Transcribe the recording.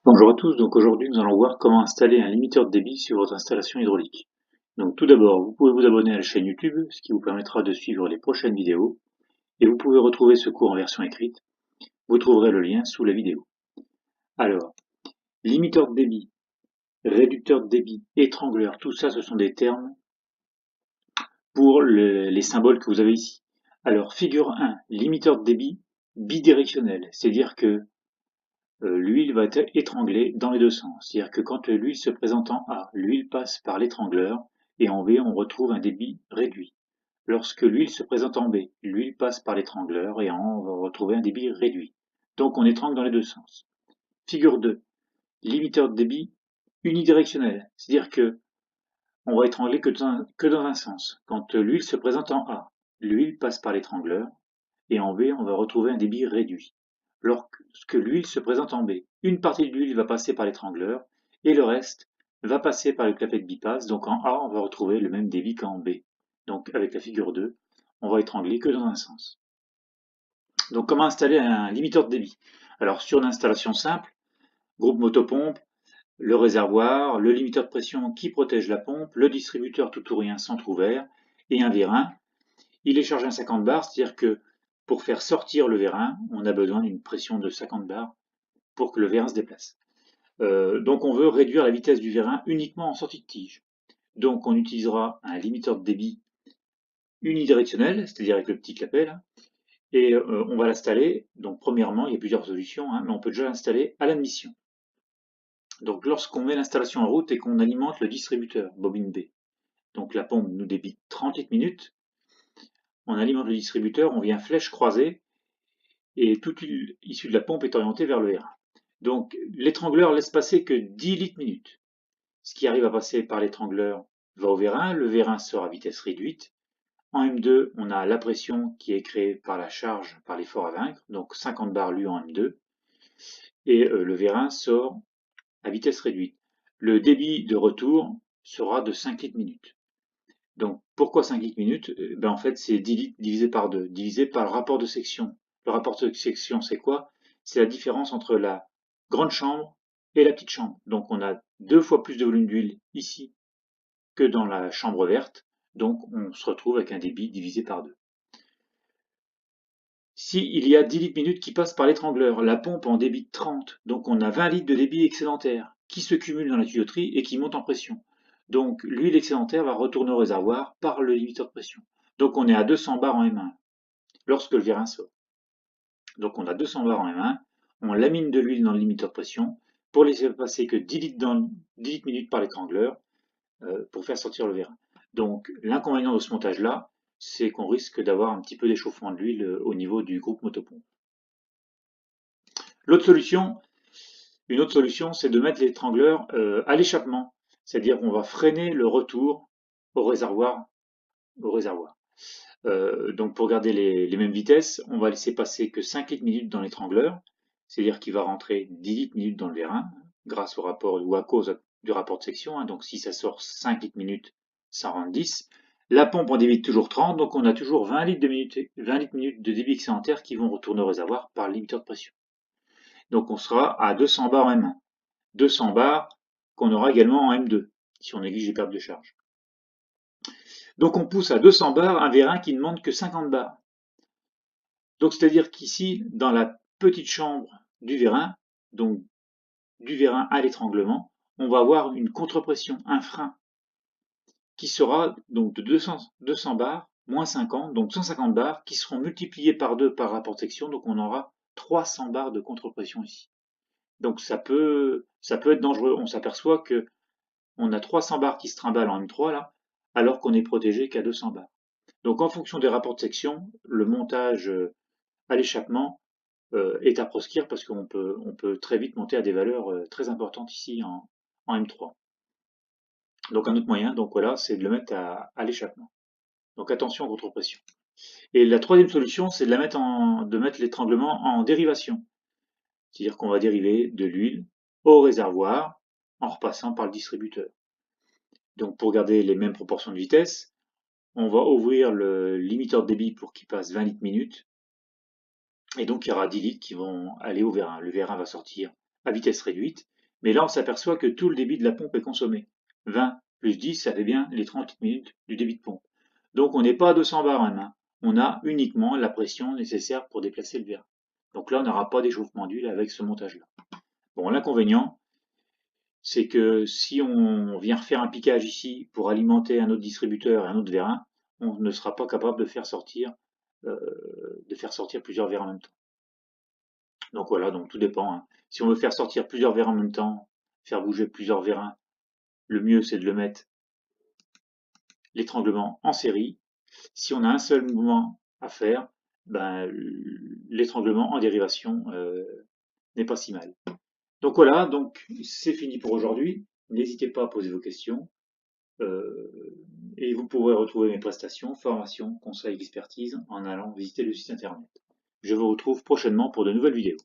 Bonjour à tous, donc aujourd'hui nous allons voir comment installer un limiteur de débit sur votre installation hydraulique. Donc tout d'abord, vous pouvez vous abonner à la chaîne YouTube, ce qui vous permettra de suivre les prochaines vidéos, et vous pouvez retrouver ce cours en version écrite. Vous trouverez le lien sous la vidéo. Alors, limiteur de débit, réducteur de débit, étrangleur, tout ça ce sont des termes pour les symboles que vous avez ici. Alors, figure 1, limiteur de débit bidirectionnel, c'est-à-dire que l'huile va être étranglée dans les deux sens. C'est-à-dire que quand l'huile se présente en A, l'huile passe par l'étrangleur et en B, on retrouve un débit réduit. Lorsque l'huile se présente en B, l'huile passe par l'étrangleur et en A, on va retrouver un débit réduit. Donc on étrangle dans les deux sens. Figure 2. Limiteur de débit unidirectionnel. C'est-à-dire que on va étrangler que dans un sens. Quand l'huile se présente en A, l'huile passe par l'étrangleur et en B, on va retrouver un débit réduit. Lorsque l'huile se présente en B, une partie de l'huile va passer par l'étrangleur et le reste va passer par le clapet de bipasse. Donc en A, on va retrouver le même débit qu'en B. Donc avec la figure 2, on va étrangler que dans un sens. Donc comment installer un limiteur de débit? Alors sur une installation simple, groupe motopompe, le réservoir, le limiteur de pression qui protège la pompe, le distributeur tout ou rien centre ouvert et un vérin. Il est chargé à 50 bars, c'est-à-dire que pour faire sortir le vérin, on a besoin d'une pression de 50 bars pour que le vérin se déplace. Donc on veut réduire la vitesse du vérin uniquement en sortie de tige. Donc on utilisera un limiteur de débit unidirectionnel, c'est-à-dire avec le petit clapet là, et on va l'installer. Donc premièrement, il y a plusieurs solutions, mais on peut déjà l'installer à l'admission. Donc lorsqu'on met l'installation en route et qu'on alimente le distributeur, bobine B, donc la pompe nous débite 30 litres minutes, on alimente le distributeur, on vient flèche croisée, et toute l'huile issue de la pompe est orientée vers le vérin. Donc l'étrangleur laisse passer que 10 litres minutes. Ce qui arrive à passer par l'étrangleur va au vérin, le vérin sort à vitesse réduite. En M2, on a la pression qui est créée par la charge, par l'effort à vaincre, donc 50 bar lu en M2, et le vérin sort à vitesse réduite. Le débit de retour sera de 5 litres minutes. Donc pourquoi 5 litres minutes? En fait c'est 10 litres divisé par 2, divisé par le rapport de section. Le rapport de section c'est quoi? C'est la différence entre la grande chambre et la petite chambre. Donc on a 2 fois plus de volume d'huile ici que dans la chambre verte, donc on se retrouve avec un débit divisé par 2. Si il y a 10 litres minutes qui passent par l'étrangleur, la pompe en débite 30, donc on a 20 litres de débit excédentaire qui se cumulent dans la tuyauterie et qui montent en pression. Donc l'huile excédentaire va retourner au réservoir par le limiteur de pression. Donc on est à 200 bars en M1 lorsque le vérin sort. Donc on a 200 bars en M1, on lamine de l'huile dans le limiteur de pression pour laisser passer que 10 litres minutes par l'étrangleur pour faire sortir le vérin. Donc l'inconvénient de ce montage-là, c'est qu'on risque d'avoir un petit peu d'échauffement de l'huile au niveau du groupe motopompe. L'autre solution, une autre solution, c'est de mettre l'étrangleur à l'échappement, c'est-à-dire qu'on va freiner le retour au réservoir. Donc pour garder les mêmes vitesses, on va laisser passer que 5 litres minutes dans l'étrangleur, c'est-à-dire qu'il va rentrer 10 litres minutes dans le vérin, grâce au rapport ou à cause du rapport de section. Donc si ça sort 5 litres minutes, ça rentre 10. La pompe en débite toujours 30, donc on a toujours 20 litres minutes de débit excédentaire qui vont retourner au réservoir par le limiteur de pression. Donc on sera à 200 bars en M1. 200 bars qu'on aura également en M2, si on néglige les pertes de charge. Donc on pousse à 200 bars un vérin qui ne monte que 50 bars. Donc c'est-à-dire qu'ici, dans la petite chambre du vérin, donc du vérin à l'étranglement, on va avoir une contre-pression, un frein, qui sera donc de 200 bars, moins 50, donc 150 bars, qui seront multipliés par 2 par rapport de section, donc on aura 300 bars de contre-pression ici. Donc ça peut être dangereux. On s'aperçoit que on a 300 bars qui se trimballent en M3 là, alors qu'on est protégé qu'à 200 bars. Donc en fonction des rapports de section, le montage à l'échappement est à proscrire parce qu'on peut très vite monter à des valeurs très importantes ici en M3. Donc un autre moyen, donc voilà, c'est de le mettre à l'échappement. Donc attention contre pression. Et la troisième solution, c'est de mettre l'étranglement en dérivation. C'est-à-dire qu'on va dériver de l'huile au réservoir en repassant par le distributeur. Donc pour garder les mêmes proportions de vitesse, on va ouvrir le limiteur de débit pour qu'il passe 20 litres minutes. Et donc il y aura 10 litres qui vont aller au vérin. Le vérin va sortir à vitesse réduite, mais là on s'aperçoit que tout le débit de la pompe est consommé. 20 plus 10, ça fait bien les 30 minutes du débit de pompe. Donc on n'est pas à 200 bar hein. On a uniquement la pression nécessaire pour déplacer le vérin. Donc là on n'aura pas d'échauffement d'huile avec ce montage-là. Bon, l'inconvénient, c'est que si on vient refaire un piquage ici pour alimenter un autre distributeur et un autre vérin, on ne sera pas capable de faire sortir plusieurs vérins en même temps. Donc voilà, donc tout dépend, hein. Si on veut faire sortir plusieurs vérins en même temps, faire bouger plusieurs vérins, le mieux c'est de le mettre l'étranglement en série. Si on a un seul mouvement à faire, ben, l'étranglement en dérivation n'est pas si mal. Donc voilà, donc c'est fini pour aujourd'hui. N'hésitez pas à poser vos questions. Et vous pourrez retrouver mes prestations, formations, conseils, expertise en allant visiter le site internet. Je vous retrouve prochainement pour de nouvelles vidéos.